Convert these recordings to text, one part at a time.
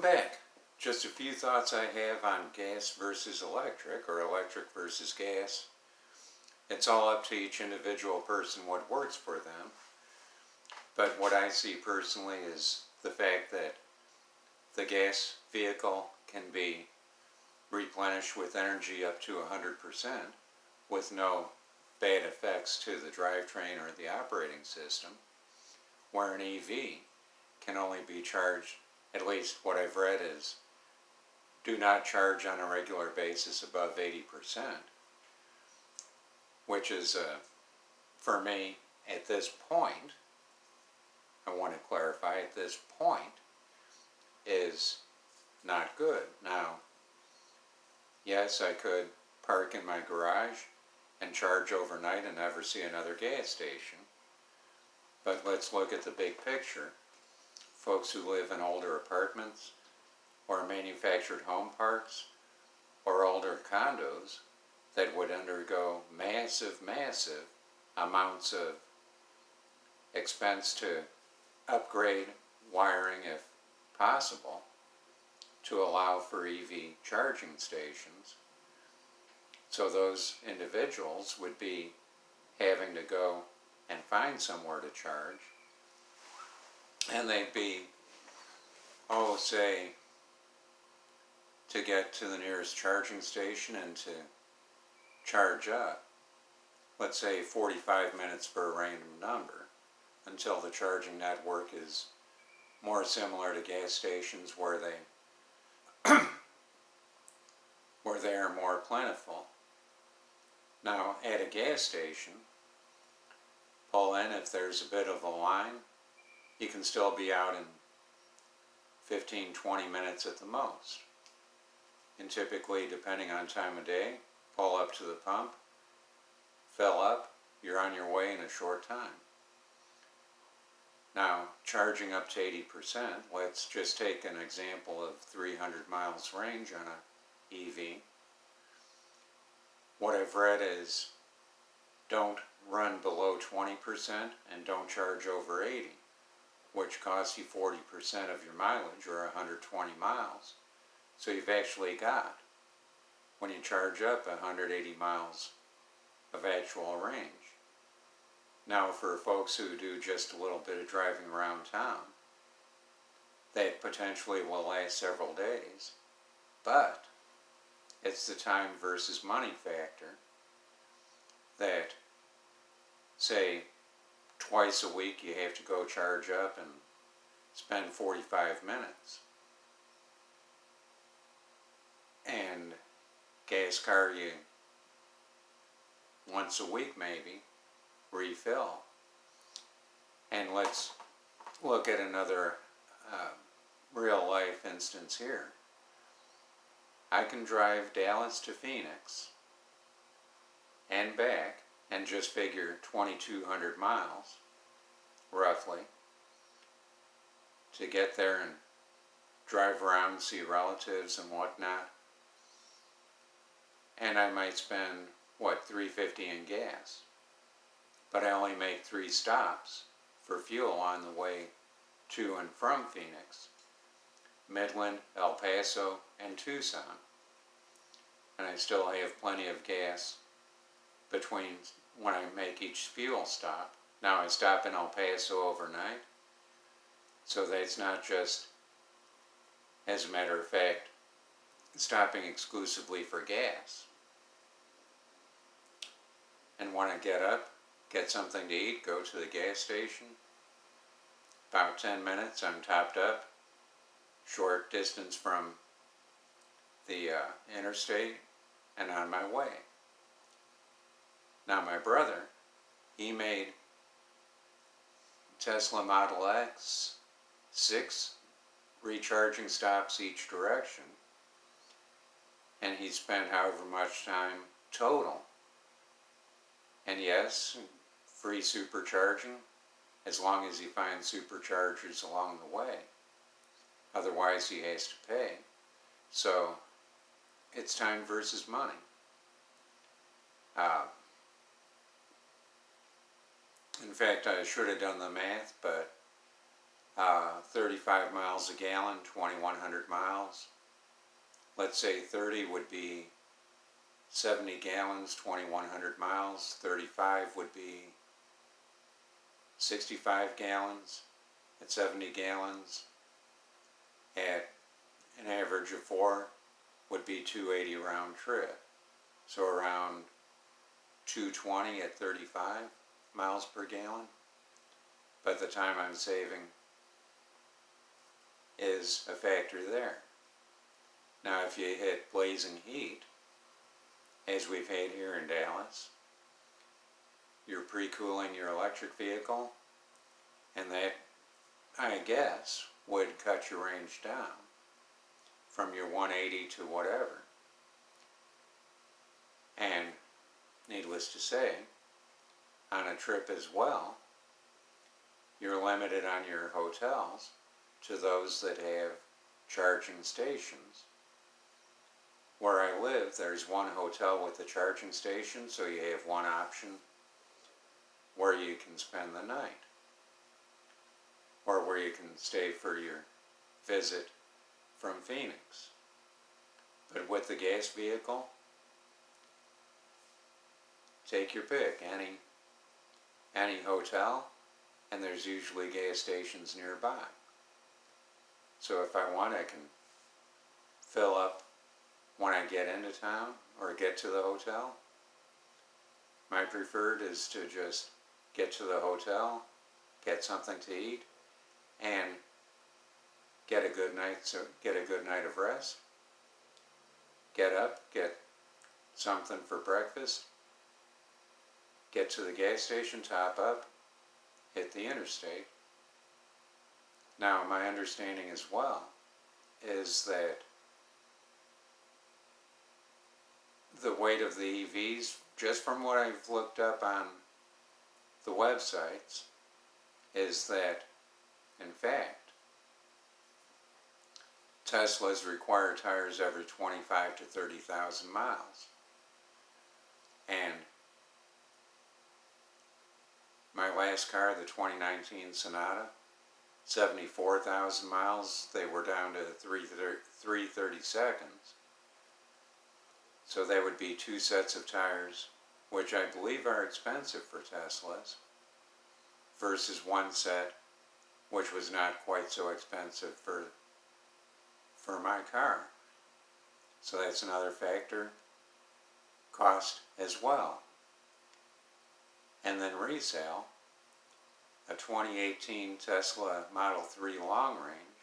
Welcome back. Just a few thoughts I have on gas versus electric, or electric versus gas. It's all up to each individual person what works for them. But what I see personally is the fact that the gas vehicle can be replenished with energy up to 100% with no bad effects to the drivetrain or the operating system, where an EV can only be charged, at least what I've read is, do not charge on a regular basis above 80%, which is, for me, at this point, I want to clarify, at this point, is not good. Now, yes, I could park in my garage and charge overnight and never see another gas station, but let's look at the big picture. Folks who live in older apartments or manufactured home parks or older condos that would undergo massive amounts of expense to upgrade wiring if possible to allow for EV charging stations. So those individuals would be having to go and find somewhere to charge, and they'd be, say, to get to the nearest charging station and to charge up, let's say 45 minutes for a random number, until the charging network is more similar to gas stations where they are more plentiful. Now, at a gas station, pull in, if there's a bit of a line, you can still be out in 15-20 minutes at the most. And typically, depending on time of day, pull up to the pump, fill up, you're on your way in a short time. Now, charging up to 80%, let's just take an example of 300 miles range on an EV. What I've read is don't run below 20% and don't charge over 80, which costs you 40% of your mileage, or 120 miles. So you've actually got, when you charge up, 180 miles of actual range. Now, for folks who do just a little bit of driving around town, that potentially will last several days, but it's the time versus money factor that, say, twice a week you have to go charge up and spend 45 minutes. And gas car, you once a week maybe refill. And let's look at another real life instance here. I can drive Dallas to Phoenix and back and just figure 2,200 miles, roughly, to get there and drive around, see relatives and whatnot. And I might spend, $3.50 in gas. But I only make 3 stops for fuel on the way to and from Phoenix: Midland, El Paso, and Tucson. And I still have plenty of gas between when I make each fuel stop. Now, I stop in El Paso overnight, so that's not just, as a matter of fact, stopping exclusively for gas. And when I get up, get something to eat, go to the gas station, about 10 minutes, I'm topped up, short distance from the interstate, and on my way. Now, my brother, he made Tesla Model X 6 recharging stops each direction, and he spent however much time total. And yes, free supercharging, as long as he finds superchargers along the way. Otherwise, he has to pay. So, it's time versus money. In fact, I should have done the math, but 35 miles a gallon, 2,100 miles. Let's say 30 would be 70 gallons, 2,100 miles. 35 would be 65 gallons at 70 gallons. At an average of 4 would be 280 round trip. So around 220 at 35 miles per gallon. But the time I'm saving is a factor there. Now if you hit blazing heat, as we've had here in Dallas, you're pre-cooling your electric vehicle, and that, I guess, would cut your range down from your 180 to whatever. And needless to say, on a trip as well, you're limited on your hotels to those that have charging stations. Where I live, there's one hotel with a charging station, so you have one option where you can spend the night, or where you can stay for your visit from Phoenix. But with the gas vehicle, take your pick, any hotel, and there's usually gas stations nearby. So if I want, I can fill up when I get into town or get to the hotel. My preferred is to just get to the hotel, get something to eat, and get a good night of rest. Get up, get something for breakfast, get to the gas station, top up, hit the interstate. Now, my understanding as well is that the weight of the EVs, just from what I've looked up on the websites, is that, in fact, Teslas require tires every 25 to 30,000 miles. And my last car, the 2019 Sonata, 74,000 miles, they were down to 330 seconds. So that would be 2 sets of tires, which I believe are expensive for Teslas, versus 1 set, which was not quite so expensive for my car. So that's another factor, cost as well. And then resale, a 2018 Tesla Model 3 long range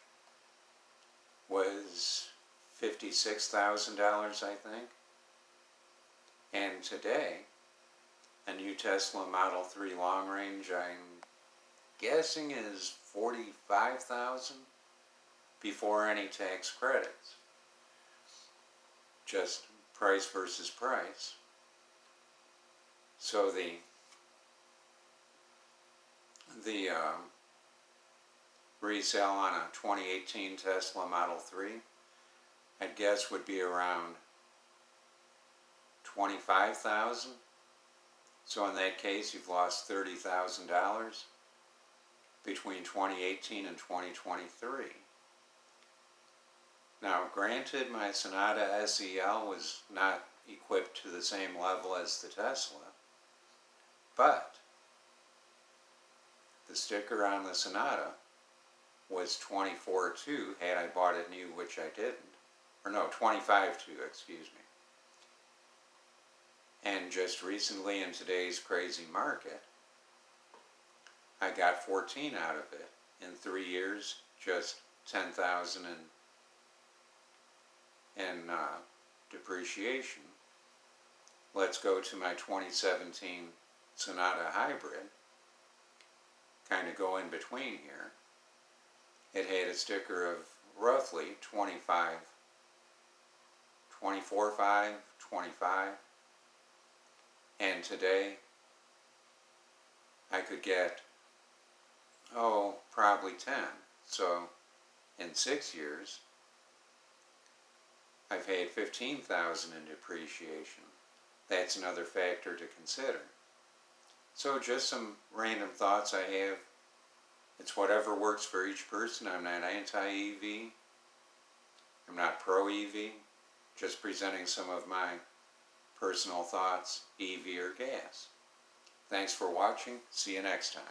was $56,000, I think. And today, a new Tesla Model 3 long range, I'm guessing, is $45,000 before any tax credits. Just price versus price. So the resale on a 2018 Tesla Model 3, I'd guess would be around $25,000. So in that case, you've lost $30,000 between 2018 and 2023. Now, granted, my Sonata SEL was not equipped to the same level as the Tesla, but the sticker on the Sonata was 24.2 had I bought it new, which I didn't. Or no, 25.2, excuse me. And just recently, in today's crazy market, I got 14 out of it. In 3 years, just 10,000 in depreciation. Let's go to my 2017 Sonata Hybrid. Kind of go in between here. It had a sticker of roughly 24.5, 25. And today, I could get, probably 10. So, in 6 years, I've had 15,000 in depreciation. That's another factor to consider. So just some random thoughts I have It's whatever works for each person. I'm not anti-EV. I'm not pro-EV. Just presenting some of my personal thoughts, EV or gas. Thanks for watching. See you next time.